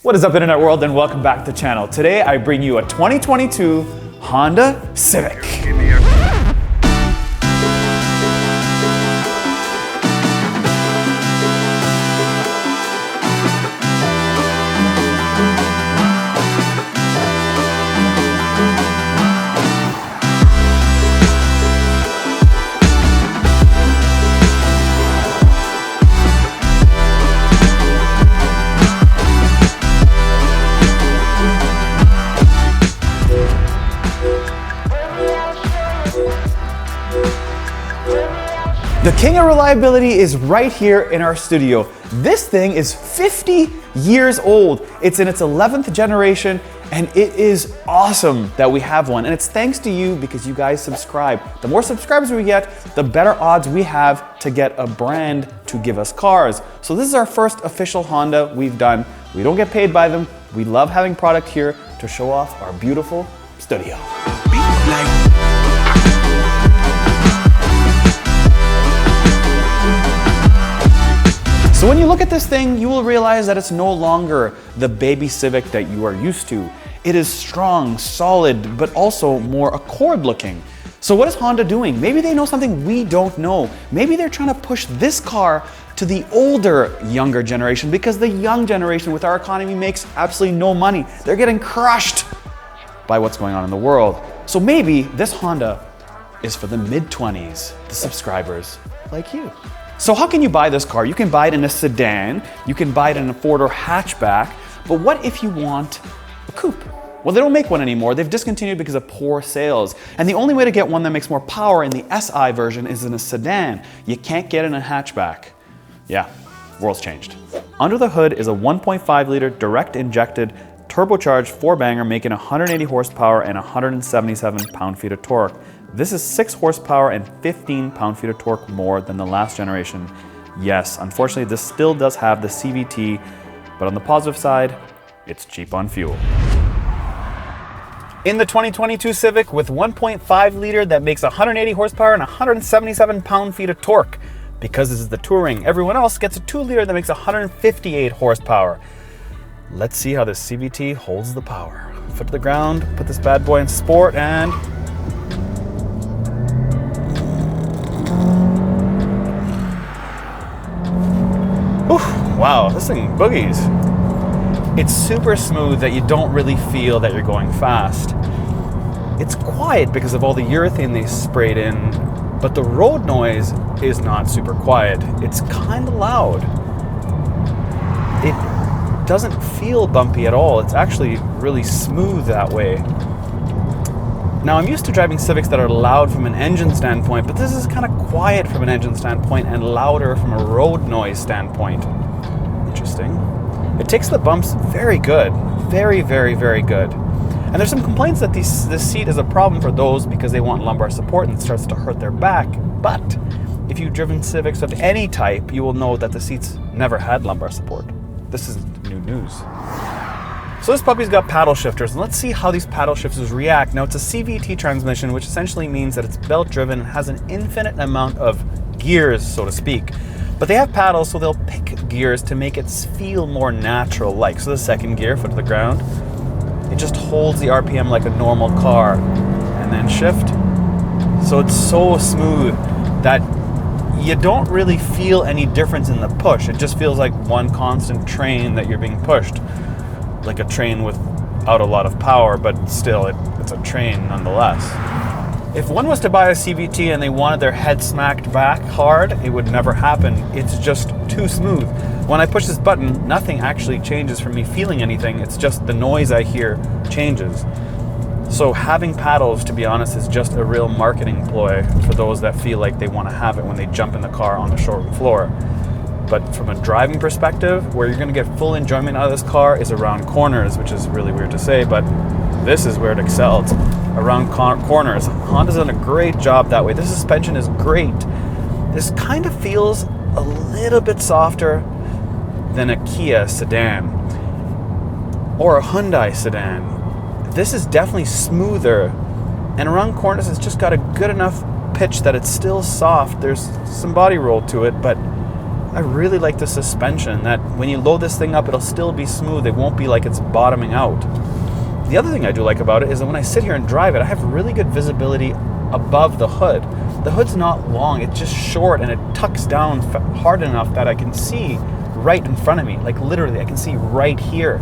What is up, internet world, and welcome back to the channel. Today I bring you a 2022 Honda Civic. The king of reliability is right here in our studio. This thing is 50 years old. It's in its 11th generation, and it is awesome that we have one. And it's thanks to you because you guys subscribe. The more subscribers we get, the better odds we have to get a brand to give us cars. So this is our first official Honda we've done. We don't get paid by them. We love having product here to show off our beautiful studio. So when you look at this thing, you will realize that it's no longer the baby Civic that you are used to. It is strong, solid, but also more Accord looking. So what is Honda doing? Maybe they know something we don't know. Maybe they're trying to push this car to the older, younger generation, because the young generation with our economy makes absolutely no money. They're getting crushed by what's going on in the world. So maybe this Honda is for the mid-20s, the subscribers like you. So how can you buy this car? You can buy it in a sedan, you can buy it in a four-door hatchback, but what if you want a coupe? Well, they don't make one anymore. They've discontinued because of poor sales. And the only way to get one that makes more power in the SI version is in a sedan. You can't get it in a hatchback. Yeah, world's changed. Under the hood is a 1.5 liter direct injected turbocharged four-banger making 180 horsepower and 177 pound-feet of torque. This is 6 horsepower and 15 pound-feet of torque more than the last generation. Yes, unfortunately, this still does have the CVT, but on the positive side, it's cheap on fuel. In the 2022 Civic with 1.5 liter that makes 180 horsepower and 177 pound-feet of torque. Because this is the Touring, everyone else gets a 2 liter that makes 158 horsepower. Let's see how this CVT holds the power. Foot to the ground, put this bad boy in sport, and wow, this thing boogies. It's super smooth that you don't really feel that you're going fast. It's quiet because of all the urethane they sprayed in, but the road noise is not super quiet. It's kind of loud. It doesn't feel bumpy at all. It's actually really smooth that way. Now, I'm used to driving Civics that are loud from an engine standpoint, but this is kind of quiet from an engine standpoint and louder from a road noise standpoint. Interesting. It takes the bumps very good. Very, very, very good. And there's some complaints that this seat is a problem for those because they want lumbar support and it starts to hurt their back. But if you've driven Civics of any type, you will know that the seats never had lumbar support. This is new news. So this puppy's got paddle shifters, and let's see how these paddle shifters react. Now, it's a CVT transmission, which essentially means that it's belt driven and has an infinite amount of gears, so to speak. But they have paddles, so they'll pick gears to make it feel more natural-like. So the second gear, foot to the ground, it just holds the RPM like a normal car. And then shift. So it's so smooth that you don't really feel any difference in the push. It just feels like one constant train that you're being pushed. Like a train without a lot of power, but still, it's a train nonetheless. If one was to buy a CVT and they wanted their head smacked back hard, it would never happen. It's just too smooth. When I push this button, nothing actually changes from me feeling anything. It's just the noise I hear changes. So having paddles, to be honest, is just a real marketing ploy for those that feel like they want to have it when they jump in the car on the showroom floor. But from a driving perspective, where you're going to get full enjoyment out of this car is around corners, which is really weird to say, but this is where it excels. Around corners, Honda's done a great job that way. This suspension is great. This kind of feels a little bit softer than a Kia sedan or a Hyundai sedan. This is definitely smoother, and around corners it's just got a good enough pitch that it's still soft. There's some body roll to it, but I really like the suspension, that when you load this thing up, it'll still be smooth. It won't be like it's bottoming out. The other thing I do like about it is that when I sit here and drive it, I have really good visibility above the hood. The hood's not long, it's just short, and it tucks down hard enough that I can see right in front of me. Like literally, I can see right here,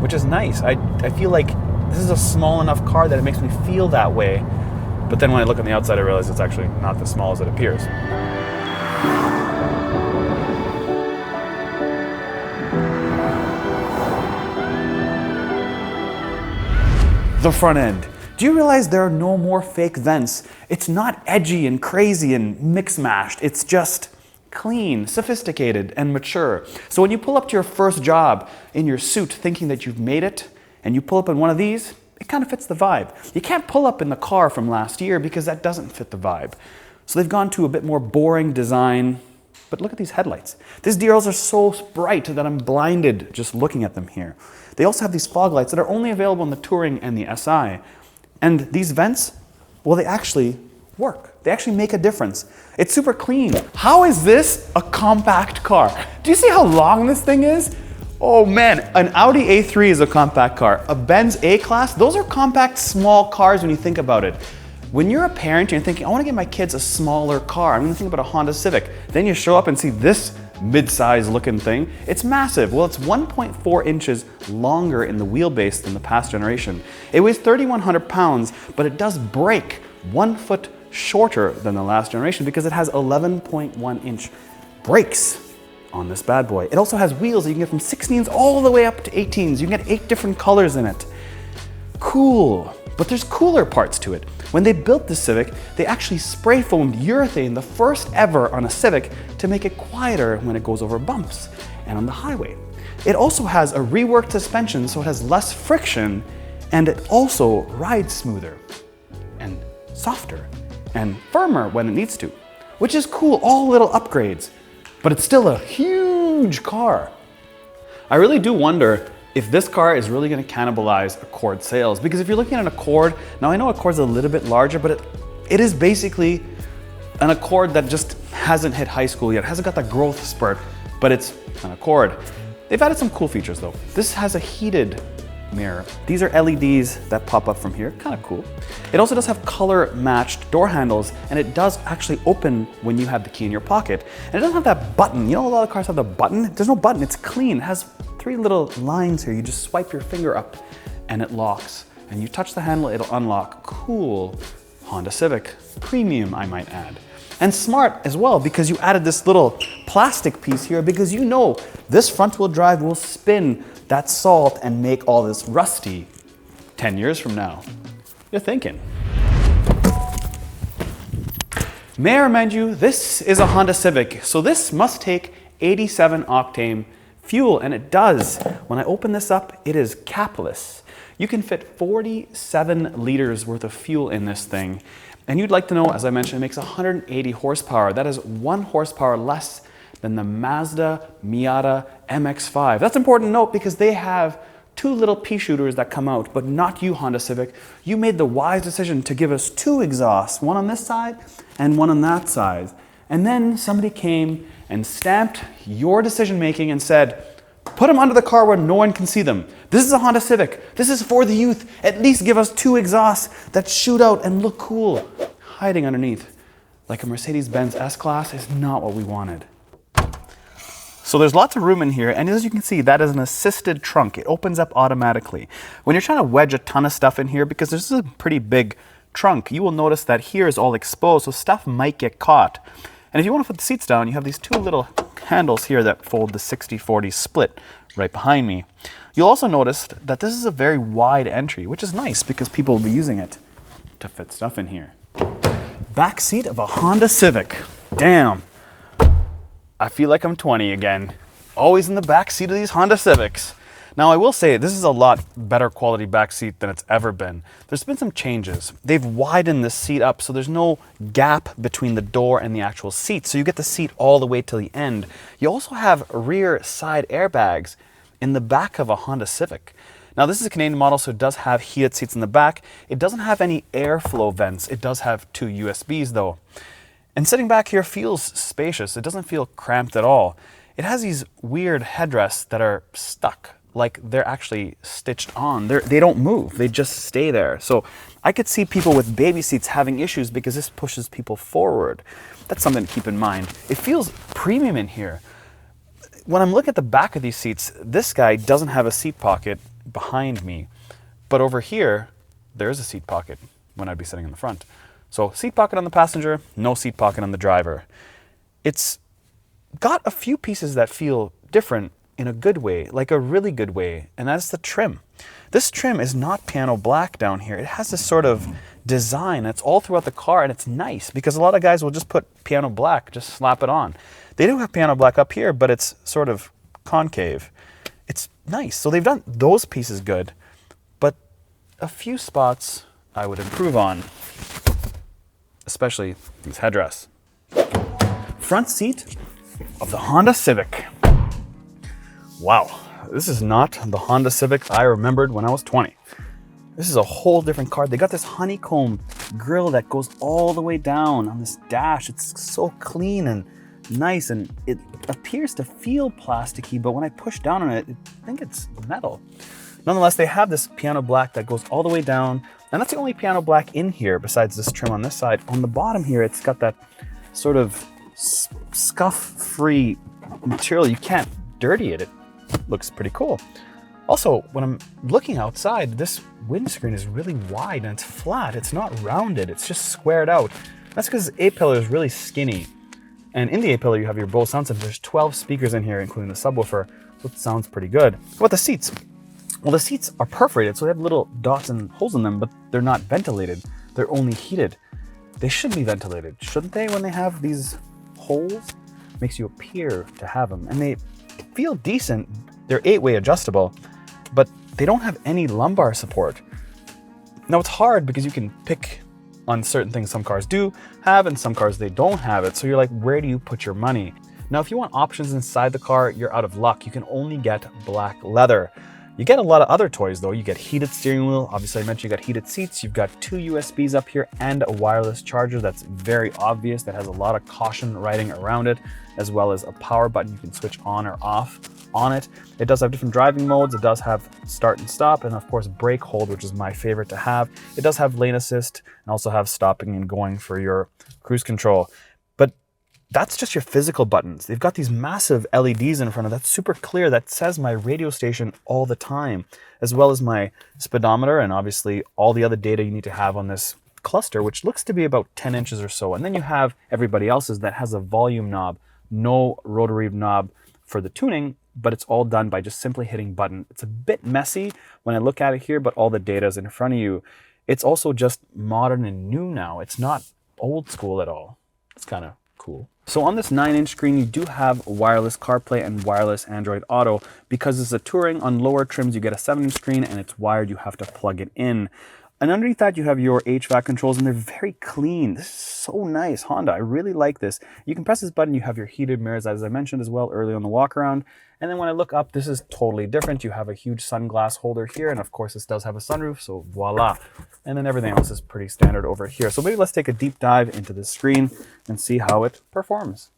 which is nice. I feel like this is a small enough car that it makes me feel that way. But then when I look on the outside, I realize it's actually not as small as it appears. The front end. Do you realize there are no more fake vents? It's not edgy and crazy and mix-mashed. It's just clean, sophisticated, and mature. So when you pull up to your first job in your suit thinking that you've made it, and you pull up in one of these, it kind of fits the vibe. You can't pull up in the car from last year because that doesn't fit the vibe. So they've gone to a bit more boring design, but look at these headlights. These DRLs are so bright that I'm blinded just looking at them here. They also have these fog lights that are only available in the Touring and the SI. And these vents, well, they actually work. They actually make a difference. It's super clean. How is this a compact car? Do you see how long this thing is? Oh man, an Audi A3 is a compact car. A Benz A-Class, those are compact, small cars when you think about it. When you're a parent and you're thinking, I want to get my kids a smaller car, I'm going to think about a Honda Civic. Then you show up and see this mid-size looking thing. It's massive. Well, it's 1.4 inches longer in the wheelbase than the past generation. It weighs 3,100 pounds, but it does brake 1 foot shorter than the last generation because it has 11.1 inch brakes on this bad boy. It also has wheels that you can get from 16s all the way up to 18s. You can get 8 different colors in it. Cool. But there's cooler parts to it. When they built the Civic, they actually spray foamed urethane, the first ever on a Civic, to make it quieter when it goes over bumps and on the highway. It also has a reworked suspension, so it has less friction, and it also rides smoother and softer and firmer when it needs to, which is cool, all little upgrades, but it's still a huge car. I really do wonder if this car is really going to cannibalize Accord sales, because if you're looking at an Accord, now I know Accord's a little bit larger, but it is basically an Accord that just hasn't hit high school yet, hasn't got that growth spurt, but it's an Accord. They've added some cool features though. This has a heated mirror. These are LEDs that pop up from here, kind of cool. It also does have color matched door handles, and it does actually open when you have the key in your pocket. And it doesn't have that button. You know, a lot of cars have the button. There's no button, it's clean. It has 3 little lines here. You just swipe your finger up and it locks. And you touch the handle, it'll unlock. Cool. Honda Civic. Premium, I might add. And smart as well, because you added this little plastic piece here, because you know this front wheel drive will spin that salt and make all this rusty 10 years from now. You're thinking. May I remind you, this is a Honda Civic, so this must take 87 octane fuel, and it does. When I open this up, it is capless. You can fit 47 liters worth of fuel in this thing. And you'd like to know, as I mentioned, it makes 180 horsepower. That is 1 horsepower less than the Mazda Miata MX-5. That's important to note because they have 2 little pea shooters that come out, but not you, Honda Civic. You made the wise decision to give us 2 exhausts, one on this side and one on that side. And then somebody came and stamped your decision making and said, put them under the car where no one can see them. This is a Honda Civic. This is for the youth. At least give us 2 exhausts that shoot out and look cool. Hiding underneath, like a Mercedes-Benz S-Class, is not what we wanted. So there's lots of room in here, and as you can see, that is an assisted trunk. It opens up automatically. When you're trying to wedge a ton of stuff in here, because this is a pretty big trunk, you will notice that here is all exposed, so stuff might get caught. And if you want to put the seats down, you have these 2 little handles here that fold the 60-40 split right behind me. You'll also notice that this is a very wide entry, which is nice because people will be using it to fit stuff in here. Back seat of a Honda Civic. Damn. I feel like I'm 20 again. Always in the back seat of these Honda Civics. Now I will say this is a lot better quality back seat than it's ever been. There's been some changes. They've widened this seat up so there's no gap between the door and the actual seat. So you get the seat all the way to the end. You also have rear side airbags in the back of a Honda Civic. Now this is a Canadian model, so it does have heated seats in the back. It doesn't have any airflow vents. It does have 2 USBs though. And sitting back here feels spacious. It doesn't feel cramped at all. It has these weird headrests that are stuck, like they're actually stitched on. They don't move, they just stay there. So I could see people with baby seats having issues because this pushes people forward. That's something to keep in mind. It feels premium in here. When I'm looking at the back of these seats, this guy doesn't have a seat pocket behind me. But over here, there's a seat pocket when I'd be sitting in the front. So seat pocket on the passenger, no seat pocket on the driver. It's got a few pieces that feel different in a good way, like a really good way, and that's the trim. This trim is not piano black down here. It has this sort of design that's all throughout the car, and it's nice because a lot of guys will just put piano black, just slap it on. They do have piano black up here, but it's sort of concave. It's nice. So they've done those pieces good, but a few spots I would improve on, especially these headrests. Front seat of the Honda Civic. Wow, this is not the Honda Civic I remembered when I was 20. This is a whole different car. They got this honeycomb grille that goes all the way down on this dash. It's so clean and nice, and it appears to feel plasticky, but when I push down on it, I think it's metal. Nonetheless, they have this piano black that goes all the way down, and that's the only piano black in here besides this trim on this side. On the bottom here, it's got that sort of scuff-free material. You can't dirty it. It looks pretty cool. Also, when I'm looking outside, this windscreen is really wide and it's flat. It's not rounded, it's just squared out. That's because the A-pillar is really skinny. And in the A-pillar, you have your Bose sound system. There's 12 speakers in here, including the subwoofer, so it sounds pretty good. How about the seats? Well, the seats are perforated, so they have little dots and holes in them, but they're not ventilated. They're only heated. They should be ventilated, shouldn't they, when they have these holes? Makes you appear to have them. And they feel decent. They're 8-way adjustable, but they don't have any lumbar support. Now, it's hard because you can pick on certain things some cars do have and some cars they don't have it. So you're like, where do you put your money? Now, if you want options inside the car, you're out of luck. You can only get black leather. You get a lot of other toys though. You get heated steering wheel. Obviously I mentioned you got heated seats. You've got 2 USBs up here and a wireless charger that's very obvious, that has a lot of caution writing around it, as well as a power button you can switch on or off on it. It does have different driving modes. It does have start and stop, and of course brake hold, which is my favorite to have. It does have lane assist and also have stopping and going for your cruise control. But that's just your physical buttons. They've got these massive LEDs in front of that's super clear that says my radio station all the time, as well as my speedometer and obviously all the other data you need to have on this cluster, which looks to be about 10 inches or so. And then you have everybody else's that has a volume knob, no rotary knob for the tuning, but it's all done by just simply hitting button. It's a bit messy when I look at it here, but all the data is in front of you. It's also just modern and new now. It's not old school at all. It's kind of cool. So on this 9-inch screen, you do have wireless CarPlay and wireless Android Auto. Because it's a Touring, on lower trims, you get a 7-inch screen and it's wired. You have to plug it in. And underneath that, you have your HVAC controls, and they're very clean. This is so nice, Honda. I really like this. You can press this button, you have your heated mirrors, as I mentioned as well earlier on the walk around. And then when I look up, this is totally different. You have a huge sunglass holder here, and of course this does have a sunroof, so voila. And then everything else is pretty standard over here. So maybe let's take a deep dive into this screen and see how it performs.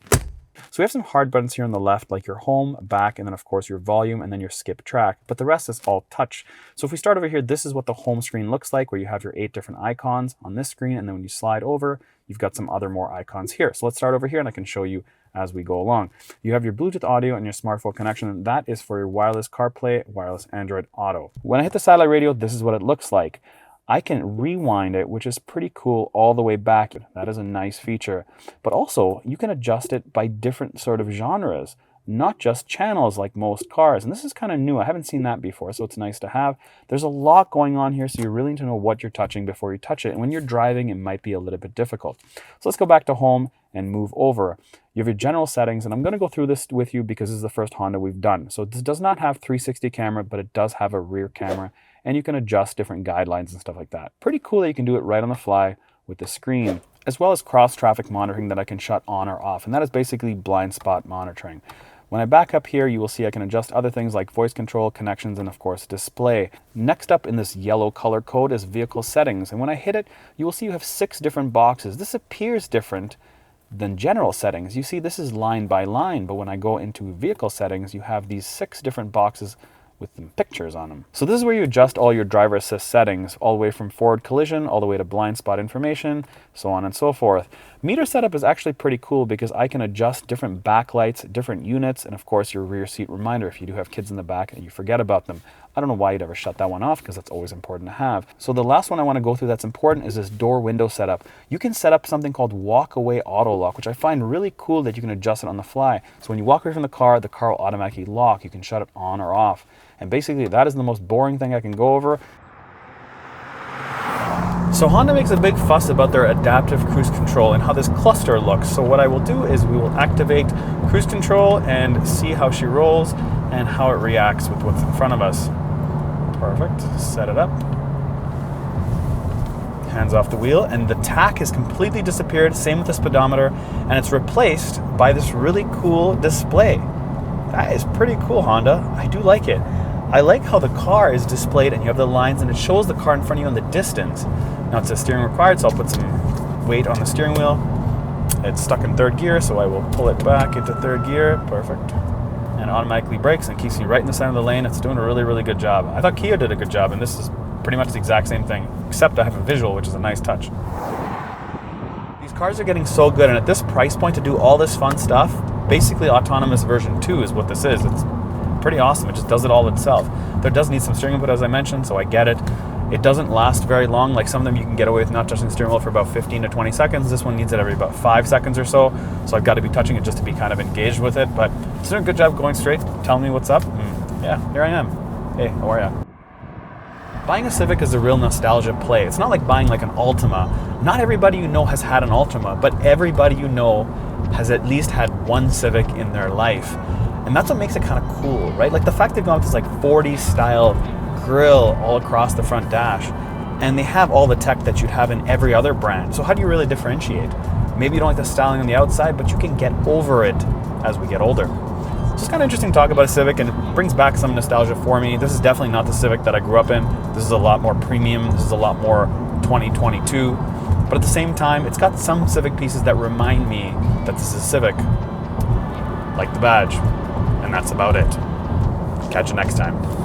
So we have some hard buttons here on the left, like your home, back, and then of course your volume, and then your skip track, but the rest is all touch. So if we start over here, this is what the home screen looks like, where you have your 8 different icons on this screen, and then when you slide over, you've got some other more icons here. So let's start over here and I can show you as we go along. You have your Bluetooth audio and your smartphone connection, and that is for your wireless CarPlay, wireless Android Auto. When I hit the satellite radio, this is what it looks like. I can rewind it, which is pretty cool, all the way back. That is a nice feature. But also, you can adjust it by different sort of genres, not just channels like most cars. And this is kind of new. I haven't seen that before, so it's nice to have. There's a lot going on here, so you really need to know what you're touching before you touch it. And when you're driving, it might be a little bit difficult. So let's go back to home and move over. You have your general settings, and I'm going to go through this with you because this is the first Honda we've done. So this does not have 360 camera, but it does have a rear camera, and you can adjust different guidelines and stuff like that. Pretty cool that you can do it right on the fly with the screen, as well as cross traffic monitoring that I can shut on or off, and that is basically blind spot monitoring. When I back up here, you will see I can adjust other things like voice control, connections, and of course display. Next up in this yellow color code is vehicle settings, and when I hit it, you will see you have 6 different boxes. This appears different Then general settings, you see this is line by line, but when I go into vehicle settings, you have these 6 different boxes with some pictures on them. So this is where you adjust all your driver assist settings, all the way from forward collision, all the way to blind spot information, so on and so forth. Meter setup is actually pretty cool because I can adjust different backlights, different units, and of course your rear seat reminder if you do have kids in the back and you forget about them. I don't know why you'd ever shut that one off because that's always important to have. So the last one I want to go through that's important is this door window setup. You can set up something called walk away auto lock, which I find really cool that you can adjust it on the fly. So when you walk away from the car will automatically lock. You can shut it on or off. And basically that is the most boring thing I can go over. So Honda makes a big fuss about their adaptive cruise control and how this cluster looks. So what I will do is we will activate cruise control and see how she rolls and how it reacts with what's in front of us. Perfect. Set it up. Hands off the wheel, and the tach has completely disappeared. Same with the speedometer, and it's replaced by this really cool display. That is pretty cool, Honda. I do like it. I like how the car is displayed and you have the lines and it shows the car in front of you in the distance. Now it says steering required, so I'll put some weight on the steering wheel. It's stuck in 3rd gear, so I will pull it back into 3rd gear. Perfect. And it automatically brakes and keeps you right in the center of the lane. It's doing a really, really good job. I thought Kia did a good job, and this is pretty much the exact same thing, except I have a visual, which is a nice touch. These cars are getting so good, and at this price point to do all this fun stuff, basically autonomous version 2 is what this is. It's pretty awesome. It just does it all itself. There does need some steering input, as I mentioned, so I get it. It doesn't last very long. Like some of them you can get away with not touching the steering wheel for about 15 to 20 seconds. This one needs it every about 5 seconds or so. So I've got to be touching it just to be kind of engaged with it. But it's doing a good job going straight, telling me what's up. Yeah, here I am. Hey, how are ya? Buying a Civic is a real nostalgia play. It's not like buying like an Altima. Not everybody you know has had an Altima, but everybody you know has at least had one Civic in their life. And that's what makes it kind of cool, right? Like the fact they've gone with this like 40s style grill all across the front dash, and they have all the tech that you'd have in every other brand. So how do you really differentiate? Maybe you don't like the styling on the outside, but you can get over it as we get older. So it's kind of interesting to talk about a Civic, and it brings back some nostalgia for me. This is definitely not the Civic that I grew up in. This is a lot more premium. This is a lot more 2022. But at the same time, it's got some Civic pieces that remind me that this is a Civic, like the badge. And that's about it. Catch you next time.